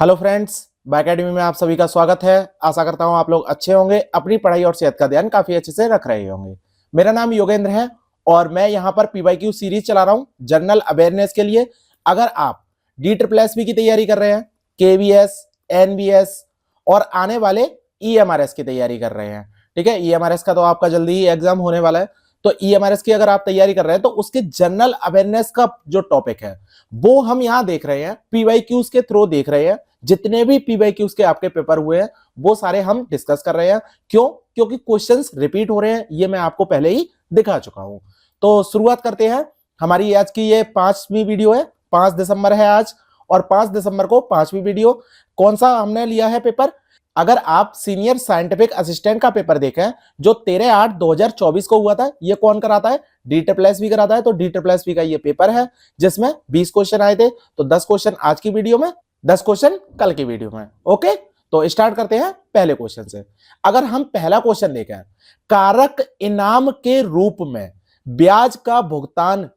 Hello friends, academy में आप सभी का स्वागत है। आशा करता हूं आप लोग अच्छे होंगे, अपनी पढ़ाई और सेहत का ध्यान काफी अच्छे से रख रहे होंगे। मेरा नाम योगेंद्र है और मैं यहां पर पीवाईक्यू सीरीज चला रहा हूं जनरल अवेयरनेस के लिए। अगर आप DSSS की तैयारी कर रहे हैं, KVS, NVS और आने वाले EMRS की तैयारी कर रहे हैं, ठीक है, EMRS का तो आपका जल्दी ही एग्जाम होने वाला है, तो EMRS की अगर आप तैयारी कर रहे हैं तो उसके जनरल अवेयरनेस का जो टॉपिक है वो हम यहां देख रहे हैं, पीवाईक्यूज के थ्रू देख रहे हैं। जितने भी पीवाईक्यूज के आपके पेपर हुए हैं वो सारे हम डिस्कस कर रहे हैं। क्यों? क्योंकि क्वेश्चंस रिपीट हो रहे हैं, ये मैं आपको पहले ही दिखा चुका हूं। तो शुरुआत करते हैं। हमारी आज की ये 5वीं वीडियो है, 5 दिसंबर है आज, और 5 दिसंबर को 5वीं वीडियो। कौन सा हमने लिया है पेपर? अगर आप सीनियर साइंटिफिक असिस्टेंट का पेपर देखें जो 13/8/2024 को हुआ था, ये कौन कराता है? DSSS कराता है। तो DSSS का ये पेपर है जिसमें 20 क्वेश्चन आए थे। तो 10 क्वेश्चन आज की वीडियो में, 10 क्वेश्चन कल की वीडियो में। ओके, तो स्टार्ट करते हैं पहले क्वेश्चन से। अगर हम पहला क्वेश्चन देखें, कारक इनाम के रूप में ब्याज का भुगतान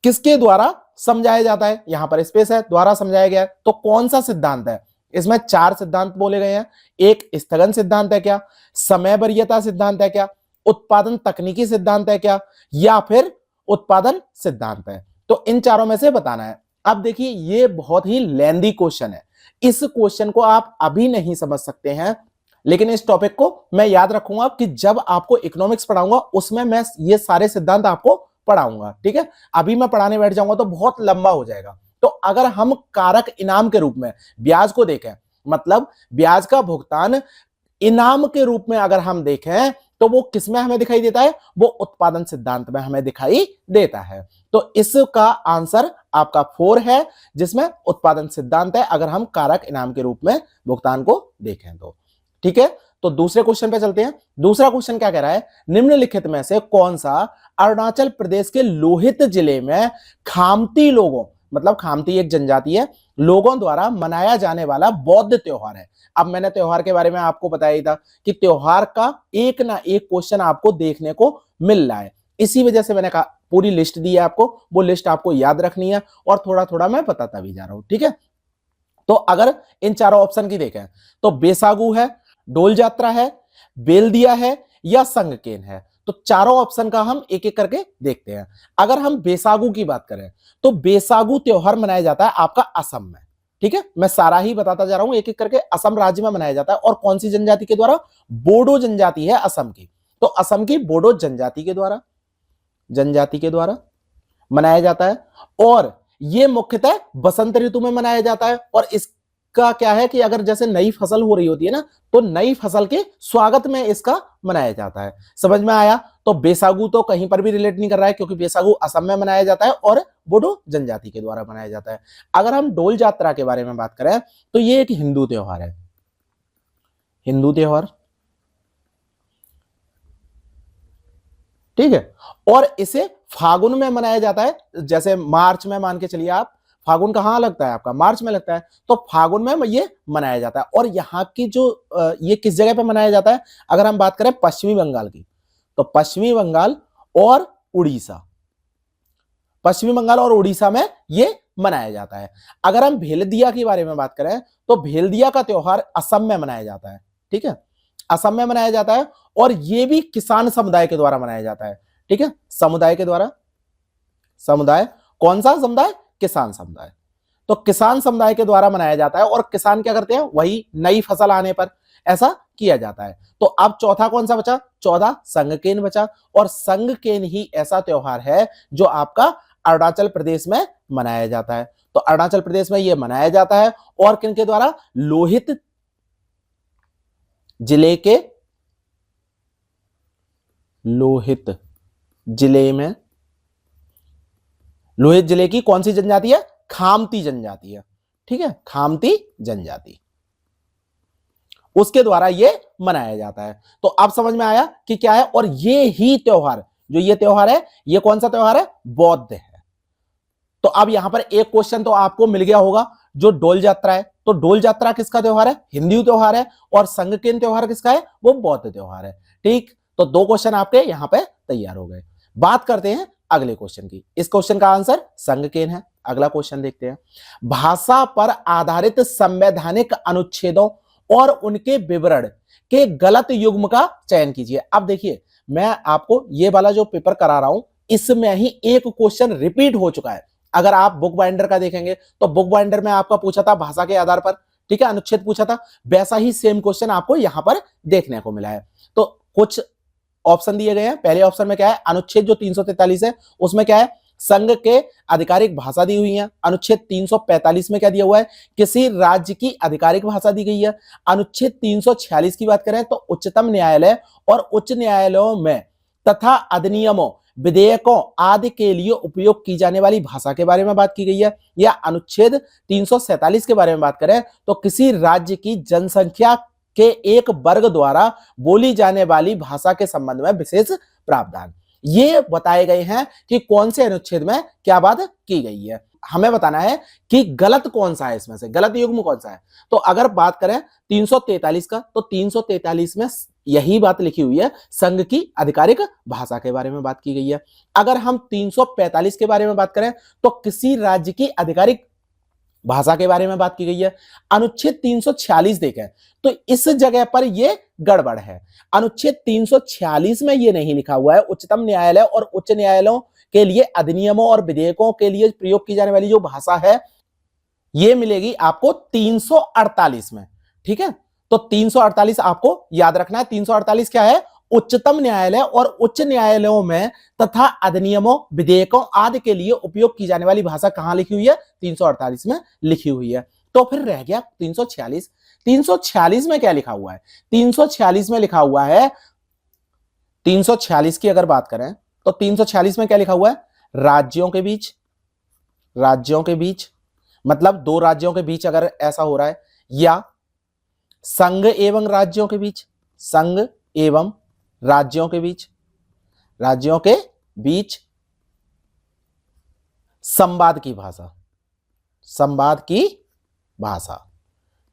किसके द्वारा समझाया जाता है? यहां पर स्पेस है, द्वारा समझाया गया है, तो कौन सा सिद्धांत है? इसमें 4 सिद्धांत बोले गए हैं। एक स्थगन सिद्धांत है क्या, समय वरीयता सिद्धांत है क्या, उत्पादन तकनीकी सिद्धांत है क्या, या फिर उत्पादन सिद्धांत है? तो इन चारों में से बताना है। अब देखिए, ये बहुत ही लेंदी क्वेश्चन है। इस क्वेश्चन को आप अभी नहीं समझ सकते हैं, लेकिन इस टॉपिक को मैं याद रखूंगा कि जब आपको इकोनॉमिक्स पढ़ाऊंगा उसमें मैं ये सारे सिद्धांत आपको पढ़ाऊंगा, ठीक है। अभी मैं पढ़ाने बैठ जाऊंगा तो बहुत लंबा हो जाएगा। तो अगर हम कारक इनाम के रूप में ब्याज को देखें, मतलब ब्याज का भुगतान इनाम के रूप में अगर हम देखें तो वो किसमें हमें दिखाई देता है? वो उत्पादन सिद्धांत में हमें दिखाई देता है। तो इसका आंसर आपका 4 है, जिसमें उत्पादन सिद्धांत है अगर हम कारक इनाम के रूप में भुगतान को देखें तो, ठीक है। तो दूसरे क्वेश्चन पे चलते हैं। दूसरा क्वेश्चन क्या कह रहा है? निम्नलिखित में से कौन सा अरुणाचल प्रदेश के लोहित जिले में खामती लोगों, मतलब खामती एक जनजाति है, लोगों द्वारा मनाया जाने वाला बौद्ध त्योहार है। अब मैंने त्योहार के बारे में आपको बताया ही था कि त्योहार का एक ना एक क्वेश्चन आपको देखने को मिल रहा है। इसी वजह से मैंने कहा पूरी लिस्ट दी है आपको, वो लिस्ट आपको याद रखनी है और थोड़ा थोड़ा मैं बताता भी जा रहा हूं, ठीक है। तो अगर इन चारों ऑप्शन की देखें तो बेसागु है, डोल यात्रा है, बेलदिया है या संगकेन है। तो चारों ऑप्शन का हम एक एक करके देखते हैं। अगर हम बेसागु की बात करें तो बेसागु त्योहार मनाया जाता है आपका असम में, ठीक है। मैं सारा ही बताता जा रहा हूं एक एक करके। असम राज्य में मनाया जाता है और कौन सी जनजाति के द्वारा? बोडो जनजाति है असम की। तो असम की बोडो जनजाति के द्वारा मनाया जाता है और यह मुख्यतः बसंत ऋतु में मनाया जाता है। और इसका क्या है कि अगर जैसे नई फसल हो रही होती है ना, तो नई फसल के स्वागत में इसका मनाया जाता है। समझ में आया? तो बेसागु तो कहीं पर भी रिलेट नहीं कर रहा है क्योंकि बेसागु असम में मनाया जाता है और बोडो जनजाति के द्वारा मनाया जाता है। अगर हम डोल यात्रा के बारे में बात करें तो यह एक हिंदू त्योहार है, हिंदू त्योहार, ठीक है। और इसे फागुन में मनाया जाता है। जैसे मार्च में मान के चलिए आप, फागुन कहां लगता है आपका? मार्च में लगता है। तो फागुन में ये मनाया जाता है। और यहाँ की जो ये किस जगह पे मनाया जाता है? अगर हम बात करें पश्चिमी बंगाल की, तो पश्चिमी बंगाल और उड़ीसा, पश्चिमी बंगाल और उड़ीसा में ये मनाया जाता है। अगर हम भेलदिया के बारे में बात करें तो भेलदिया का त्योहार असम में मनाया जाता है, ठीक है, असम में मनाया जाता है। और यह भी किसान समुदाय के द्वारा मनाया जाता है, ठीक है, समुदाय के द्वारा। समुदाय कौन सा समुदाय? किसान समुदाय। तो किसान समुदाय के द्वारा मनाया जाता है। और किसान क्या करते हैं? वही नई फसल आने पर ऐसा किया जाता है। तो अब चौथा कौन सा बचा? चौथा संगकेन बचा। और संगकेन ही ऐसा त्योहार है जो आपका अरुणाचल प्रदेश में मनाया जाता है। तो अरुणाचल प्रदेश में यह मनाया जाता है और किनके द्वारा? लोहित जिले के, लोहित जिले में, लोहित जिले की कौन सी जनजाति है? खामती जनजाति है, ठीक है, खामती जनजाति, उसके द्वारा ये मनाया जाता है। तो अब समझ में आया कि क्या है। और ये ही त्योहार, जो ये त्योहार है, ये कौन सा त्योहार है? बौद्ध है। तो अब यहां पर एक क्वेश्चन तो आपको मिल गया होगा, जो डोल यात्रा है, तो डोल यात्रा किसका त्योहार है? हिंदू त्योहार है। और संगकेन त्योहार किसका है? वो बौद्ध त्योहार है, ठीक। तो 2 क्वेश्चन आपके यहां पे तैयार हो गए। बात करते हैं अगले क्वेश्चन की। इस क्वेश्चन का आंसर संगकेन है। अगला क्वेश्चन देखते हैं। भाषा पर आधारित संवैधानिक अनुच्छेदों और उनके विवरण के गलत युग्म का चयन कीजिए। अब देखिए, मैं आपको ये वाला जो पेपर करा रहा हूं, इसमें ही एक क्वेश्चन रिपीट हो चुका है। अगर आप बुक बाइंडर का देखेंगे तो बुक बाइंडर में आपका पूछा था भाषा के आधार पर, ठीक है, अनुच्छेद पूछा था, वैसा ही सेम क्वेश्चन आपको यहां पर देखने को मिला है। तो कुछ ऑप्शन दिए गए हैं। पहले ऑप्शन में क्या है, अनुच्छेद जो 343 है उसमें क्या है, संघ के आधिकारिक भाषा दी हुई है। अनुच्छेद 345 में क्या दिया हुआ है, किसी राज्य की आधिकारिक भाषा दी गई है। अनुच्छेद 346 की बात करें तो उच्चतम न्यायालय और उच्च न्यायालयों में तथा अधिनियमों, विधेयकों आदि के लिए उपयोग की जाने वाली भाषा के बारे में बात की गई है। या अनुच्छेद 347 के बारे में बात करें तो किसी राज्य की जनसंख्या के एक वर्ग द्वारा बोली जाने वाली भाषा के संबंध में विशेष प्रावधान। ये बताए गए हैं कि कौन से अनुच्छेद में क्या बात की गई है। हमें बताना है कि गलत कौन सा है, इसमें से गलत युग्म कौन सा है। तो अगर बात करें 343 का, तो 343 में यही बात लिखी हुई है, संघ की आधिकारिक भाषा के बारे में बात की गई है। अगर हम 345 के बारे में बात करें तो किसी राज्य की आधिकारिक भाषा के बारे में बात की गई है। अनुच्छेद 346 देखें तो इस जगह पर यह गड़बड़ है। अनुच्छेद 346 में यह नहीं लिखा हुआ है उच्चतम न्यायालय और उच्च न्यायालयों के लिए अधिनियमों और विधेयकों के लिए प्रयोग की जाने वाली जो भाषा है यह मिलेगी आपको 348 में, ठीक है। तो 348 आपको याद रखना है। 348 क्या है, उच्चतम न्यायालय और उच्च न्यायालयों में तथा अधिनियमों, विधेयकों आदि के लिए उपयोग की जाने वाली भाषा कहां लिखी हुई है, 348 में लिखी हुई है। तो फिर रह गया 346। 346 में क्या लिखा हुआ है, 346 में लिखा हुआ है, 346 की अगर बात करें तो 346 में क्या लिखा हुआ है, राज्यों के बीच, राज्यों के बीच मतलब दो राज्यों के बीच अगर ऐसा हो रहा है, या संघ एवं राज्यों के बीच, संघ एवं राज्यों के बीच, राज्यों के बीच संवाद की भाषा, संवाद की भाषा,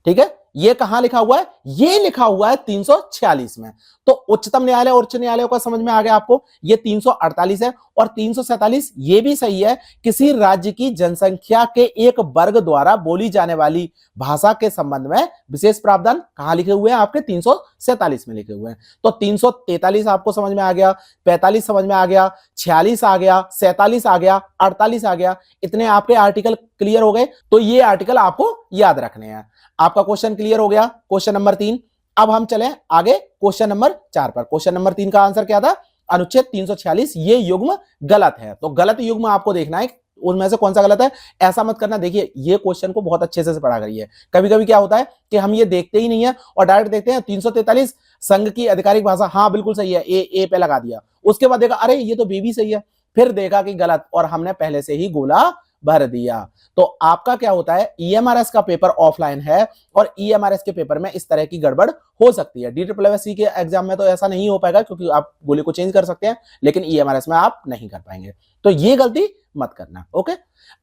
ठीक है। ये कहां लिखा हुआ है, ये लिखा हुआ है 346 में। तो उच्चतम न्यायालय और उच्च न्यायालय का समझ में आ गया आपको, ये 348 है। और 347 ये भी सही है, किसी राज्य की जनसंख्या के एक वर्ग द्वारा बोली जाने वाली भाषा के संबंध में विशेष प्रावधान कहां लिखे हुए हैं, आपके 347 में लिखे हुए हैं। तो 343 आपको समझ में आ गया, 45 समझ में आ गया, 46 आ गया, 47 आ गया, 48 आ गया। इतने आपके आर्टिकल क्लियर हो गए। तो ये आर्टिकल आपको याद रखने हैं। आपका क्वेश्चन क्लियर हो गया, क्वेश्चन नंबर 3। अब हम चलें आगे क्वेश्चन नंबर 4 पर। क्वेश्चन नंबर 3 का आंसर क्या था, अनुच्छेद 346 ये युग्म गलत है। तो गलत युग्म आपको देखना है उनमें से कौन सा गलत है। ऐसा मत करना, देखिए ये क्वेश्चन को बहुत अच्छे से पढ़ा करिए। कभी कभी क्या होता है कि हम ये देखते ही नहीं है और डायरेक्ट देखते हैं 343 संघ की आधिकारिक भाषा, हाँ बिल्कुल सही है, ए पे लगा दिया। उसके बाद देखा अरे ये तो बी भी सही है, फिर देखा कि गलत, और हमने पहले से ही गोला भर दिया। तो आपका क्या होता है, ईएमआरएस का पेपर ऑफलाइन है और ईएमआरएस के पेपर में इस तरह की गड़बड़ हो सकती है। DSSC के एग्जाम में तो ऐसा नहीं हो पाएगा क्योंकि आप गोले को चेंज कर सकते हैं, लेकिन ईएमआरएस में आप नहीं कर पाएंगे। तो ये गलती मत करना, ओके।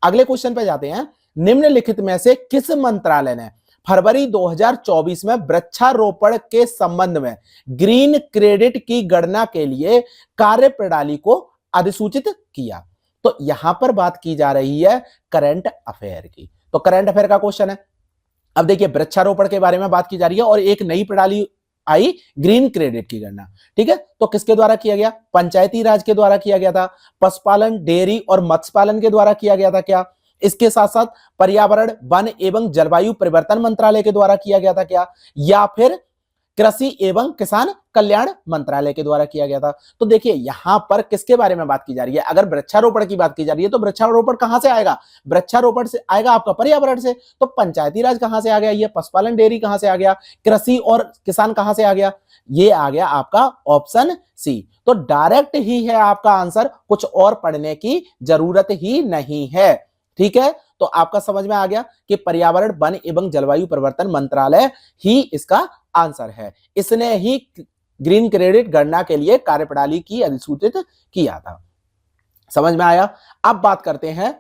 अगले क्वेश्चन पे जाते हैं। निम्नलिखित में से किस मंत्रालय ने फरवरी 2024 में वृक्षारोपण के संबंध में ग्रीन क्रेडिट की गणना के लिए कार्यप्रणाली को अधिसूचित किया? तो यहां पर बात की जा रही है करंट अफेयर की। तो करंट अफेयर का क्वेश्चन है। अब देखिए वृक्षारोपण के बारे में बात की जा रही है और एक नई प्रणाली आई ग्रीन क्रेडिट की गणना, ठीक है। तो किसके द्वारा किया गया, पंचायती राज के द्वारा किया गया था, पशुपालन, डेयरी और मत्स्य पालन के द्वारा किया गया था क्या? इसके साथ साथ पर्यावरण, वन एवं जलवायु परिवर्तन मंत्रालय के द्वारा किया गया था क्या? या फिर कृषि एवं किसान कल्याण मंत्रालय के द्वारा किया गया था? तो देखिए यहां पर किसके बारे में बात की जा रही है। अगर वृक्षारोपण की बात की जा रही है तो वृक्षारोपण कहां से आएगा, वृक्षारोपण से आएगा आपका पर्यावरण से। तो पंचायती राज कहां से आ गया, ये पशुपालन, डेयरी कहां से आ गया, कृषि और किसान कहां से आ गया, ये आ गया आपका ऑप्शन सी। तो डायरेक्ट ही है आपका आंसर, कुछ और पढ़ने की जरूरत ही नहीं है, ठीक है। तो आपका समझ में आ गया कि पर्यावरण, वन एवं जलवायु परिवर्तन मंत्रालय ही इसका आंसर है। इसने ही ग्रीन क्रेडिट गणना के लिए कार्यप्रणाली की अधिसूचित किया था। समझ में आया। अब बात करते हैं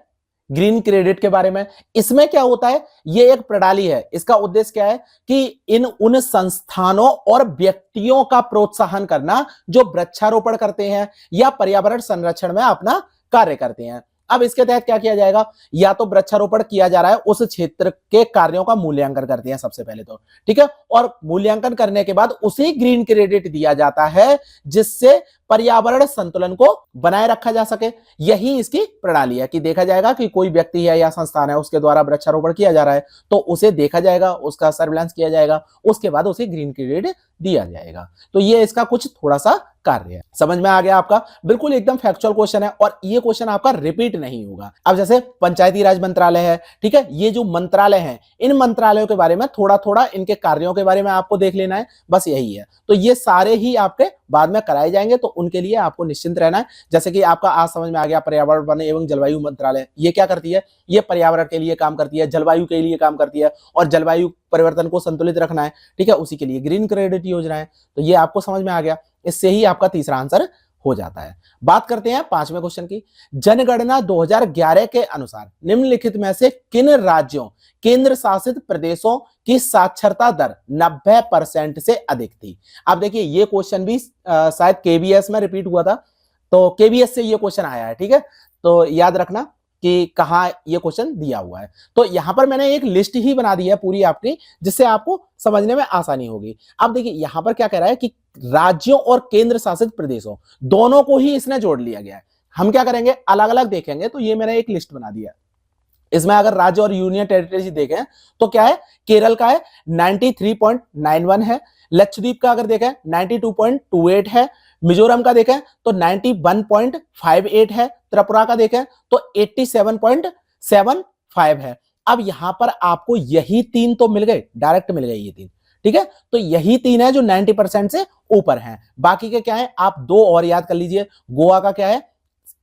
ग्रीन क्रेडिट के बारे में। इसमें क्या होता है, ये एक प्रणाली है। इसका उद्देश्य क्या है कि इन उन संस्थानों और व्यक्तियों का प्रोत्साहन करना जो वृक्षारोपण करते हैं या पर्यावरण संरक्षण में अपना कार्य करते हैं। अब इसके तहत क्या किया जाएगा, या तो वृक्षारोपण किया जा रहा है, उस क्षेत्र के कार्यों का मूल्यांकन करते हैं सबसे पहले तो, ठीक है, और मूल्यांकन करने के बाद उसे ग्रीन क्रेडिट दिया जाता है जिससे पर्यावरण संतुलन को बनाए रखा जा सके। यही इसकी प्रणाली है कि देखा जाएगा कि कोई व्यक्ति है या संस्थान है उसके द्वारा वृक्षारोपण किया जा रहा है तो उसे देखा जाएगा, उसका सर्विलांस किया जाएगा, उसके बाद उसे ग्रीन क्रेडिट दिया जाएगा। तो ये इसका कुछ थोड़ा सा कार्य है। समझ में आ गया आपका? बिल्कुल एकदम फैक्चुअल क्वेश्चन है और ये क्वेश्चन आपका रिपीट नहीं होगा। अब जैसे पंचायती राज मंत्रालय है, ठीक है, ये जो मंत्रालय हैं, इन मंत्रालयों के बारे में थोड़ा थोड़ा इनके कार्यों के बारे में आपको देख लेना है, बस यही है। तो ये सारे ही आपके बाद में कराए जाएंगे, तो उनके लिए आपको निश्चिंत रहना है। जैसे कि आपका आज समझ में आ गया पर्यावरण वन एवं जलवायु मंत्रालय, ये क्या करती है, ये पर्यावरण के लिए काम करती है, जलवायु के लिए काम करती है, और जलवायु परिवर्तन को संतुलित रखना है, ठीक है, उसी के लिए ग्रीन क्रेडिट योजना है। तो ये आपको समझ में आ गया, इससे ही आपका तीसरा आंसर हो जाता है। बात करते हैं पांचवें क्वेश्चन की। जनगणना 2011 के अनुसार निम्नलिखित में से किन राज्यों, केंद्र शासित प्रदेशों की साक्षरता दर 90% से अधिक थी? अब देखिए ये क्वेश्चन भी शायद केबीएस में रिपीट हुआ था, तो केबीएस से ये क्वेश्चन आया है, ठीक है, तो याद रखना कि कहां ये क्वेश्चन दिया हुआ है। तो यहां पर मैंने एक लिस्ट ही बना दी है पूरी आपकी, जिससे आपको समझने में आसानी होगी। अब देखिए यहां पर क्या कह रहा है कि राज्यों और केंद्र शासित प्रदेशों दोनों को ही इसने जोड़ लिया गया है। हम क्या करेंगे, अलग अलग देखेंगे, तो ये मैंने एक लिस्ट बना दिया। इसमें अगर राज्य और यूनियन टेरिटरी देखें तो क्या है, केरल का है 93.91 है, लक्षद्वीप का अगर देखें 92.28 है, मिजोरम का देखें तो 91.58 है, त्रिपुरा का देखें तो 87.75 है। अब यहां पर आपको यही तीन तो मिल गए, डायरेक्ट मिल गए ये तीन, ठीक है, तो यही तीन है जो 90% से ऊपर हैं। बाकी के क्या है, आप दो और याद कर लीजिए। गोवा का क्या है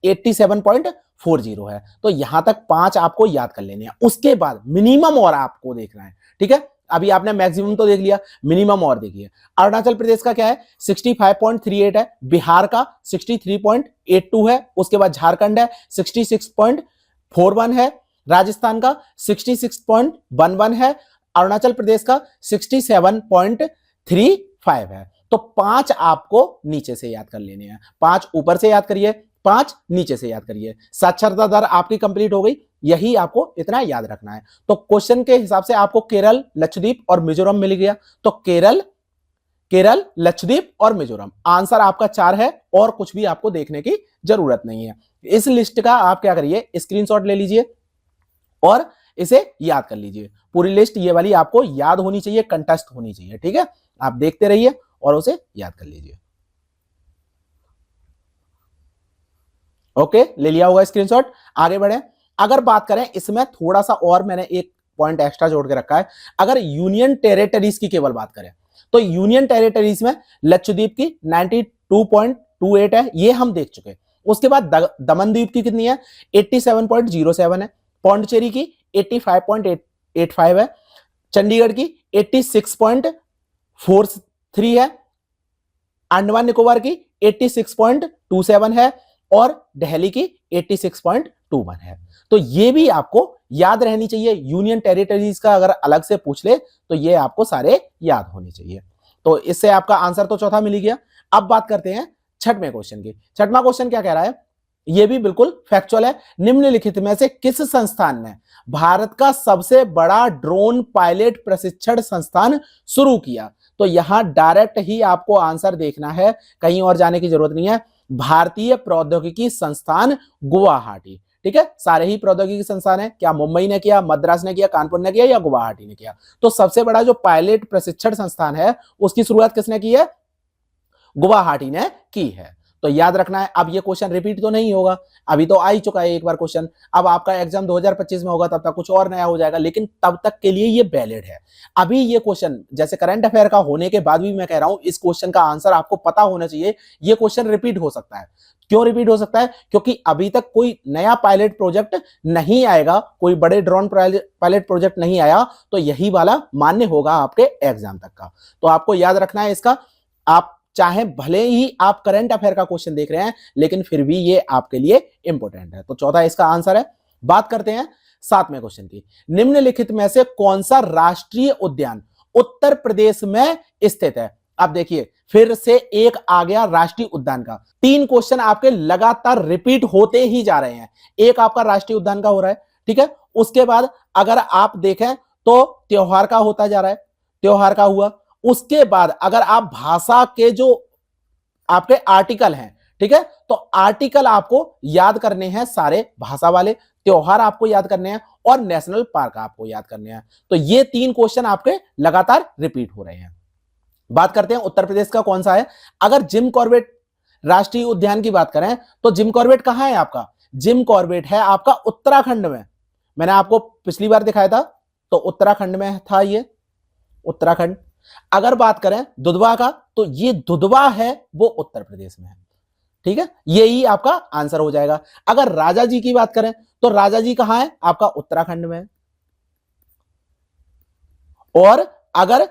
87.40 है, तो यहां तक पांच आपको याद कर लेने हैं। उसके बाद मिनिमम और आपको देखना है, ठीक है, अभी आपने मैक्सिमम तो देख लिया, मिनिमम और देखिए। अरुणाचल प्रदेश का क्या है 65.38 है, बिहार का 63.82 है, उसके बाद झारखंड है 66.41 है, राजस्थान का 66.11 है, अरुणाचल प्रदेश का 67.35 है। तो पांच आपको नीचे से याद कर लेने हैं, पांच ऊपर से याद करिए, पांच नीचे से याद करिए। साक्षरता दर आपकी कंप्लीट हो गई, यही आपको इतना याद रखना है। तो क्वेश्चन के हिसाब से आपको केरल, लक्षद्वीप और मिजोरम मिल गया, तो केरल, लक्षद्वीप और मिजोरम आंसर आपका 4 है, और कुछ भी आपको देखने की जरूरत नहीं है। इस लिस्ट का आप क्या करिए, स्क्रीनशॉट ले लीजिए और इसे याद कर लीजिए। पूरी लिस्ट ये वाली आपको याद होनी चाहिए, कंटेस्ट होनी चाहिए, ठीक है, आप देखते रहिए और उसे याद कर लीजिए। ओके, ले लिया होगा स्क्रीनशॉट, आगे बढ़े। अगर बात करें इसमें थोड़ा सा और मैंने एक पॉइंट एक्स्ट्रा जोड़ के रखा है। अगर यूनियन टेरिटरीज की केवल बात करें तो यूनियन टेरिटरीज में लक्षद्वीप की 92.28 है, ये हम देख चुके हैं। उसके बाद दमन द्वीप की कितनी है 87.07 है, पौंडचेरी की 85.85 है, चंडीगढ़ की 86.43 है, अंडमान निकोबार की 86.27 है, और दिल्ली की 86.21 है। तो ये भी आपको याद रहनी चाहिए। यूनियन टेरिटरीज का अगर अलग से पूछ ले तो ये आपको सारे याद होने चाहिए। तो इससे आपका आंसर तो चौथा मिल गया। अब बात करते हैं छठवें क्वेश्चन की। छठवां क्वेश्चन क्या कह रहा है, ये भी बिल्कुल फैक्चुअल है। निम्नलिखित में से किस संस्थान ने भारत का सबसे बड़ा ड्रोन पायलट प्रशिक्षण संस्थान शुरू किया? तो यहां डायरेक्ट ही आपको आंसर देखना है, कहीं और जाने की जरूरत नहीं है। भारतीय प्रौद्योगिकी संस्थान गुवाहाटी, ठीक है, सारे ही प्रौद्योगिकी संस्थान है। क्या मुंबई ने किया, मद्रास ने किया, कानपुर ने किया या गुवाहाटी ने किया? तो सबसे बड़ा जो पायलट प्रशिक्षण संस्थान है उसकी शुरुआत किसने की है? गुवाहाटी ने की है। तो याद रखना है। अब ये क्वेश्चन रिपीट तो नहीं होगा, अभी तो आ ही चुका है एक बार क्वेश्चन। अब आपका एग्जाम 2025 में होगा, तब तक कुछ और नया हो जाएगा, लेकिन तब तक के लिए ये वैलिड है। अभी ये क्वेश्चन जैसे करंट अफेयर का होने के बाद भी मैं कह रहा हूं इस क्वेश्चन का आंसर आपको पता होना चाहिए। ये क्वेश्चन रिपीट हो सकता है। क्यों रिपीट हो सकता है? क्योंकि अभी तक कोई नया पायलट प्रोजेक्ट नहीं आएगा, कोई बड़े ड्रोन पायलट प्रोजेक्ट नहीं आया, तो यही वाला मान्य होगा आपके एग्जाम तक का। तो आपको याद रखना है इसका। आप चाहे भले ही आप करंट अफेयर का क्वेश्चन देख रहे हैं, लेकिन फिर भी ये आपके लिए इंपॉर्टेंट है। तो चौथा इसका आंसर है। बात करते हैं सातवें क्वेश्चन की। निम्नलिखित में से कौन सा राष्ट्रीय उद्यान उत्तर प्रदेश में स्थित है? अब देखिए फिर से एक आ गया राष्ट्रीय उद्यान का। 3 क्वेश्चन आपके लगातार रिपीट होते ही जा रहे हैं। एक आपका राष्ट्रीय उद्यान का हो रहा है, ठीक है। उसके बाद अगर आप देखें तो त्योहार का होता जा रहा है, त्योहार का हुआ। उसके बाद अगर आप भाषा के जो आपके आर्टिकल हैं, ठीक है, तो आर्टिकल आपको याद करने हैं सारे भाषा वाले, त्योहार आपको याद करने हैं और नेशनल पार्क आपको याद करने हैं। तो ये 3 क्वेश्चन आपके लगातार रिपीट हो रहे हैं। बात करते हैं उत्तर प्रदेश का कौन सा है। अगर जिम कॉर्बेट राष्ट्रीय उद्यान की बात करें तो जिम कॉर्बेट कहां है आपका? जिम कॉर्बेट है आपका उत्तराखंड में। मैंने आपको पिछली बार दिखाया था तो उत्तराखंड में था ये, उत्तराखंड। अगर बात करें दुधवा का तो ये दुधवा है वो उत्तर प्रदेश में है, ठीक है। यही आपका आंसर हो जाएगा। अगर राजा जी की बात करें तो राजा जी कहां है आपका? उत्तराखंड में है। और अगर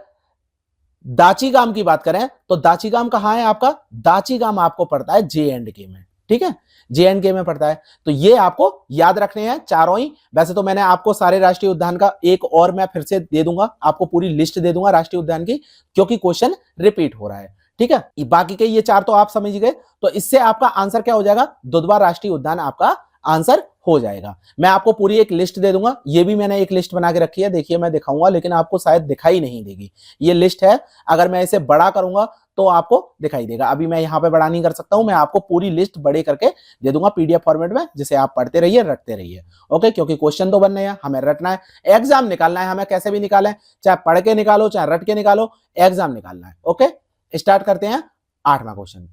दाचीगाम की बात करें तो दाचीगाम कहां है आपका? दाचीगाम आपको पड़ता है JNK में, ठीक है, JNK में पड़ता है। तो ये आपको याद रखने हैं चारों ही। वैसे तो मैंने आपको सारे राष्ट्रीय उद्यान का एक और मैं फिर से दे दूंगा, आपको पूरी लिस्ट दे दूंगा राष्ट्रीय उद्यान की, क्योंकि क्वेश्चन रिपीट हो रहा है, ठीक है। बाकी के ये 4 तो आप समझ गए। तो इससे आपका आंसर क्या हो जाएगा? दुधवा राष्ट्रीय उद्यान आपका आंसर हो जाएगा। मैं आपको पूरी एक लिस्ट दे दूंगा। ये भी मैंने एक लिस्ट बना के रखी है, देखिए मैं दिखाऊंगा लेकिन आपको शायद दिखाई नहीं देगी। ये लिस्ट है, अगर मैं इसे बड़ा करूंगा तो आपको दिखाई देगा। अभी मैं यहां पे बड़ा नहीं कर सकता हूं, मैं आपको पूरी लिस्ट बड़े करके दे दूंगा PDF फॉर्मेट में, जिसे आप पढ़ते रहिए, रटते रहिए, ओके। क्योंकि क्वेश्चन तो बनने हैं, हमें रटना है, एग्जाम निकालना है, हमें कैसे भी निकालें, चाहे पढ़ के निकालो चाहे रट के निकालो, एग्जाम निकालना है, ओके। स्टार्ट करते हैं 8वां क्वेश्चन।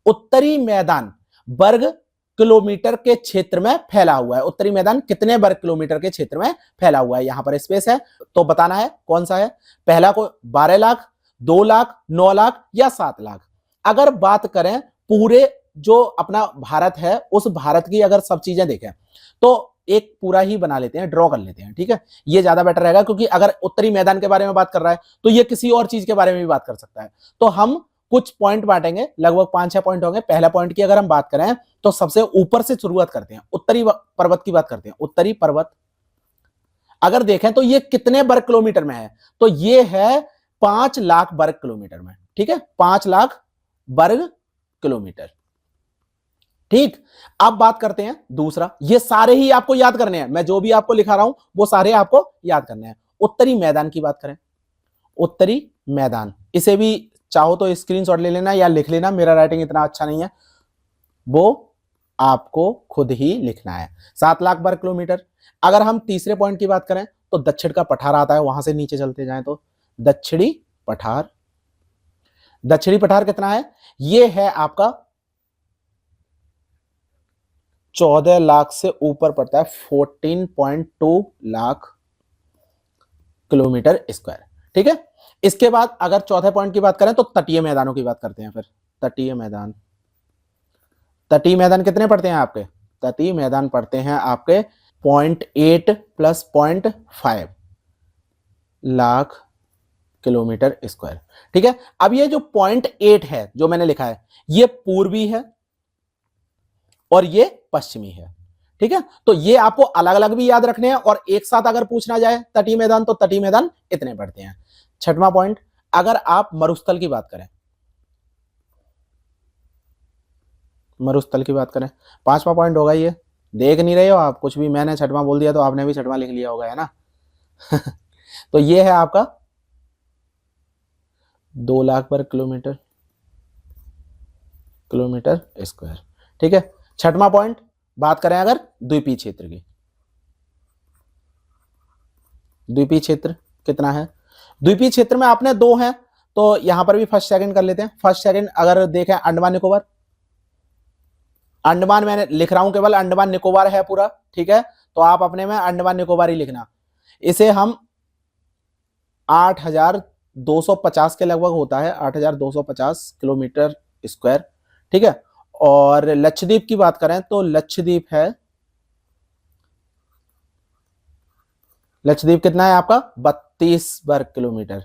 उत्तरी मैदान वर्ग किलोमीटर के क्षेत्र में फैला हुआ है। उत्तरी मैदान कितने वर्ग किलोमीटर के क्षेत्र में फैला हुआ है? यहां पर स्पेस है तो बताना है कौन सा है। पहला को 12 लाख, 2 लाख, 9 लाख या 7 लाख। अगर बात करें पूरे जो अपना भारत है, उस भारत की अगर सब चीजें देखें तो एक पूरा ही बना लेते हैं, ड्रॉ कर लेते हैं, ठीक है। ये ज्यादा बेटर रहेगा, क्योंकि अगर उत्तरी मैदान के बारे में बात कर रहा है तो ये किसी और चीज के बारे में भी बात कर सकता है। तो हम कुछ पॉइंट बांटेंगे, लगभग 5-6 पॉइंट होंगे। पहला पॉइंट की अगर हम बात करें तो सबसे ऊपर से शुरुआत करते हैं, उत्तरी पर्वत की बात करते हैं। उत्तरी पर्वत अगर देखें तो ये कितने वर्ग किलोमीटर में है? तो ये है 5 लाख वर्ग किलोमीटर में, ठीक है, 5 लाख वर्ग किलोमीटर, ठीक। अब बात करते हैं दूसरा। ये सारे ही आपको याद करने हैं, मैं जो भी आपको लिखा रहा हूं वो सारे आपको याद करने हैं। उत्तरी मैदान की बात करें, उत्तरी मैदान, इसे भी चाहो तो स्क्रीनशॉट ले लेना या लिख लेना, मेरा राइटिंग इतना अच्छा नहीं है, वो आपको खुद ही लिखना है। 7 लाख वर्ग किलोमीटर। अगर हम तीसरे पॉइंट की बात करें तो दक्षिण का पठार आता है, वहां से नीचे चलते जाएं तो दक्षिणी पठार। दक्षिणी पठार कितना है? ये है आपका 14 लाख से ऊपर पड़ता है, 14.2 लाख किलोमीटर स्क्वायर, ठीक है। इसके बाद अगर चौथे पॉइंट की बात करें तो तटीय मैदानों की बात करते हैं। फिर तटीय मैदान, तटीय मैदान कितने पड़ते हैं आपके? तटीय मैदान पड़ते हैं आपके 0.8 प्लस 0.5 लाख किलोमीटर स्क्वायर, ठीक है। अब ये जो 0.8 है जो मैंने लिखा है, ये पूर्वी है और ये पश्चिमी है, ठीक है। तो ये आपको अलग अलग भी याद रखने हैं, और एक साथ अगर पूछना जाए तटीय मैदान तो तटीय मैदान इतने पड़ते हैं। 6वां पॉइंट, अगर आप मरुस्थल की बात करें, मरुस्थल की बात करें, 5वां पॉइंट होगा ये। देख नहीं रहे हो आप कुछ भी, मैंने 6वां बोल दिया तो आपने भी 6वां लिख लिया होगा, है ना। तो ये है आपका 2 लाख वर्ग किलोमीटर स्क्वायर, ठीक है। 6वां पॉइंट, बात करें अगर द्वीपीय क्षेत्र की, द्वीपीय क्षेत्र कितना है? द्वीपीय क्षेत्र में आपने 2 हैं, तो यहां पर भी फर्स्ट सेकंड कर लेते हैं। फर्स्ट सेकंड अगर देखें, अंडमान निकोबार, अंडमान मैंने लिख रहा हूं, केवल अंडमान निकोबार है पूरा, ठीक है। तो आप अपने में अंडमान निकोबार ही लिखना। इसे हम 8,250 के लगभग होता है, 8,250 किलोमीटर स्क्वायर, ठीक है। और लक्षद्वीप की बात करें तो लक्षद्वीप है, लक्षद्वीप कितना है आपका? 32 वर्ग किलोमीटर।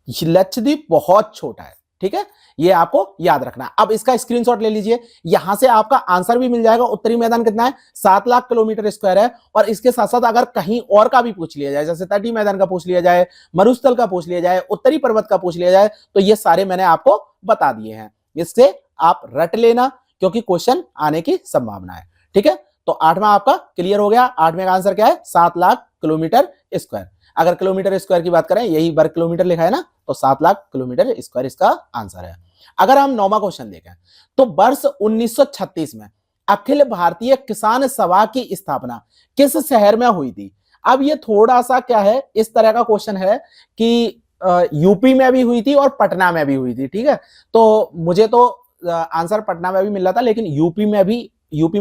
लक्षद्वीप बहुत छोटा है, ठीक है, ये आपको याद रखना है। अब इसका स्क्रीनशॉट ले लीजिए, यहां से आपका आंसर भी मिल जाएगा। उत्तरी मैदान कितना है, 7 लाख किलोमीटर स्क्वायर है। और इसके साथ साथ अगर कहीं और का भी पूछ लिया जाए, जैसे तटीय मैदान का पूछ लिया जाए, मरुस्थल का पूछ लिया जाए, उत्तरी पर्वत का पूछ लिया जाए, तो ये सारे मैंने आपको बता दिए हैं। इससे आप रट लेना, क्योंकि क्वेश्चन आने की संभावना है। ठीक है, तो 8वां आपका क्लियर हो गया। 8वें का आंसर क्या है, 7 लाख किलोमीटर स्क्वायर। अगर किलोमीटर स्क्वायर की बात करें, यही वर्ग किलोमीटर लिखा है ना, तो 7 लाख किलोमीटर स्क्वायर इसका आंसर है। अगर हम 9वां क्वेश्चन देखें, तो वर्ष 1936 में अखिल भारतीय किसान सभा की स्थापना किस शहर में हुई थी? अब ये थोड़ा सा क्या है, इस तरह का क्वेश्चन है कि यूपी में भी हुई थी और पटना में भी हुई थी। ठीक है, तो मुझे तो आंसर पटना में भी मिल रहा था, लेकिन यूपी में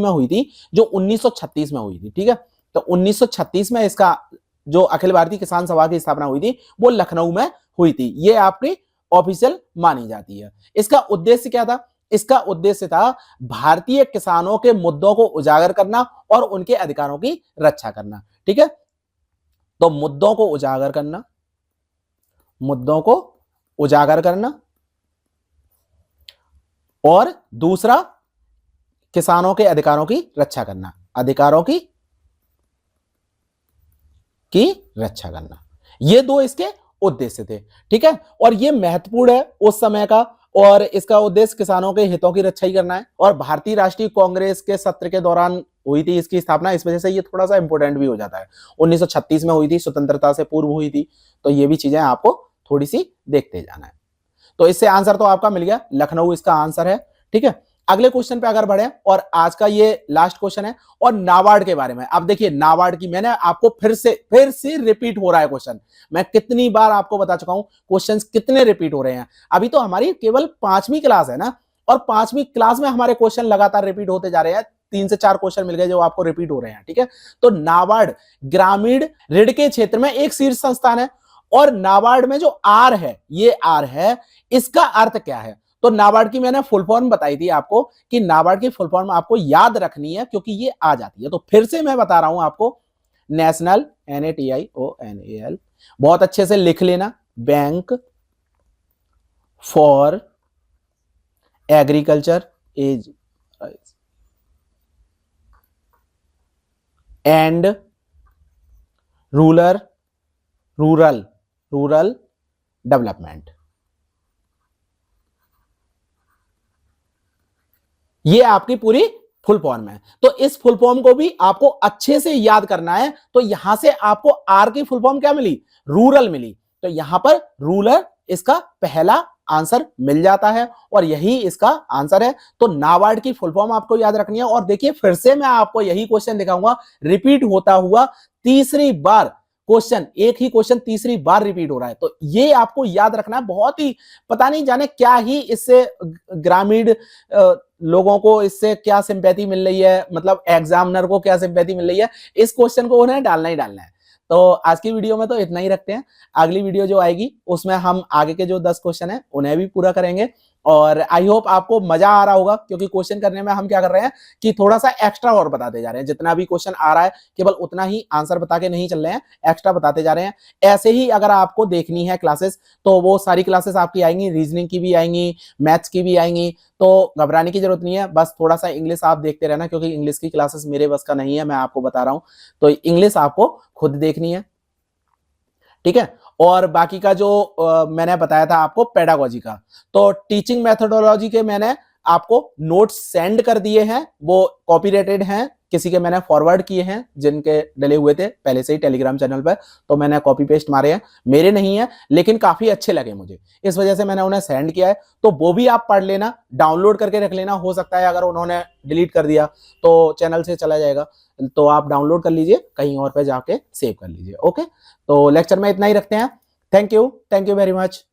हुई थी, जो 1936 में हुई थी। ठीक है, तो 1936 में इसका जो अखिल भारतीय किसान सभा की स्थापना हुई थी, वो लखनऊ में हुई थी। ये आपकी ऑफिशियल मानी जाती है। इसका उद्देश्य क्या था? इसका उद्देश्य था भारतीय किसानों के मुद्दों को उजागर करना और उनके अधिकारों की रक्षा करना। ठीक है, तो मुद्दों को उजागर करना और दूसरा किसानों के अधिकारों की रक्षा करना, रक्षा करना। ये दो इसके उद्देश्य थे। ठीक है, और ये महत्वपूर्ण है उस समय का, और इसका उद्देश्य किसानों के हितों की रक्षा ही करना है। और भारतीय राष्ट्रीय कांग्रेस के सत्र के दौरान हुई थी इसकी स्थापना, इस वजह से ये थोड़ा सा इंपोर्टेंट भी हो जाता है। 1936 में हुई थी, स्वतंत्रता से पूर्व हुई थी, तो ये भी चीजें आपको थोड़ी सी देखते जाना है। तो इससे आंसर तो आपका मिल गया, लखनऊ इसका आंसर है। ठीक है, अगले क्वेश्चन पे अगर बढ़े, और आज का ये लास्ट क्वेश्चन है, और नाबार्ड के बारे में। अब देखिए, नाबार्ड की मैंने आपको फिर से रिपीट हो रहा है क्वेश्चन। मैं कितनी बार आपको बता चुका हूं, क्वेश्चंस कितने रिपीट हो रहे हैं। अभी तो हमारी केवल 5वीं क्लास है ना, और 5वीं क्लास में हमारे क्वेश्चन लगातार रिपीट होते जा रहे हैं। 3 से 4 क्वेश्चन मिल गए जो आपको रिपीट हो रहे हैं। ठीक है, तो नाबार्ड ग्रामीण ऋण के क्षेत्र में एक शीर्ष संस्थान है, और नाबार्ड में जो आर है, ये आर है, इसका अर्थ क्या है? तो नाबार्ड की मैंने फुल फॉर्म बताई थी आपको, कि नाबार्ड की फुल फॉर्म आपको याद रखनी है, क्योंकि ये आ जाती है। तो फिर से मैं बता रहा हूं आपको, नेशनल, NATIONAL, बहुत अच्छे से लिख लेना, bank for agriculture and rural development. ये आपकी पूरी फुल फॉर्म है। तो इस फुल फॉर्म को भी आपको अच्छे से याद करना है। तो यहां से आपको आर की फुल फॉर्म क्या मिली? रूरल मिली। तो यहां पर रूरल इसका पहला आंसर मिल जाता है, और यही इसका आंसर है। तो नाबार्ड की फुल फॉर्म आपको याद रखनी है। और देखिए, फिर से मैं आपको यही क्वेश्चन दिखाऊंगा, रिपीट होता हुआ तीसरी बार क्वेश्चन, एक ही क्वेश्चन तीसरी बार रिपीट हो रहा है। तो ये आपको याद रखना है। बहुत ही पता नहीं जाने क्या ही इससे ग्रामीण लोगों को इससे क्या सिंपैथी मिल रही है, मतलब एग्जामिनर को क्या सिंपैथी मिल रही है, इस क्वेश्चन को उन्हें डालना ही डालना है। तो आज की वीडियो में तो इतना ही रखते हैं। अगली वीडियो जो आएगी उसमें हम आगे के जो 10 क्वेश्चन है उन्हें भी पूरा करेंगे। और आई होप आपको मजा आ रहा होगा, क्योंकि क्वेश्चन करने में हम क्या कर रहे हैं कि थोड़ा सा एक्स्ट्रा और बताते जा रहे हैं। जितना भी क्वेश्चन आ रहा है केवल उतना ही आंसर बता के नहीं चल रहे हैं, एक्स्ट्रा बताते जा रहे हैं। ऐसे ही अगर आपको देखनी है क्लासेस, तो वो सारी क्लासेस आपकी आएंगी, रीजनिंग की भी आएंगी, मैथ्स की भी आएंगी। तो घबराने की जरूरत नहीं है, बस थोड़ा सा इंग्लिश आप देखते रहना, क्योंकि इंग्लिश की क्लासेस मेरे बस का नहीं है, मैं आपको बता रहा हूं। तो इंग्लिश आपको खुद देखनी है। ठीक है, और बाकी का जो मैंने बताया था आपको पेडागोजी का, तो टीचिंग मेथोडोलॉजी के मैंने आपको नोट्स सेंड कर दिए हैं, वो कॉपीराइटेड हैं, किसी के मैंने फॉरवर्ड किए हैं जिनके डले हुए थे पहले से ही टेलीग्राम चैनल पर, तो मैंने कॉपी पेस्ट मारे हैं, मेरे नहीं है, लेकिन काफी अच्छे लगे मुझे, इस वजह से मैंने उन्हें सेंड किया है। तो वो भी आप पढ़ लेना, डाउनलोड करके रख लेना। हो सकता है अगर उन्होंने डिलीट कर दिया तो चैनल से चला जाएगा, तो आप डाउनलोड कर लीजिए, कहीं और पे जाके सेव कर लीजिए। ओके, तो लेक्चर में इतना ही रखते हैं। Thank you very much.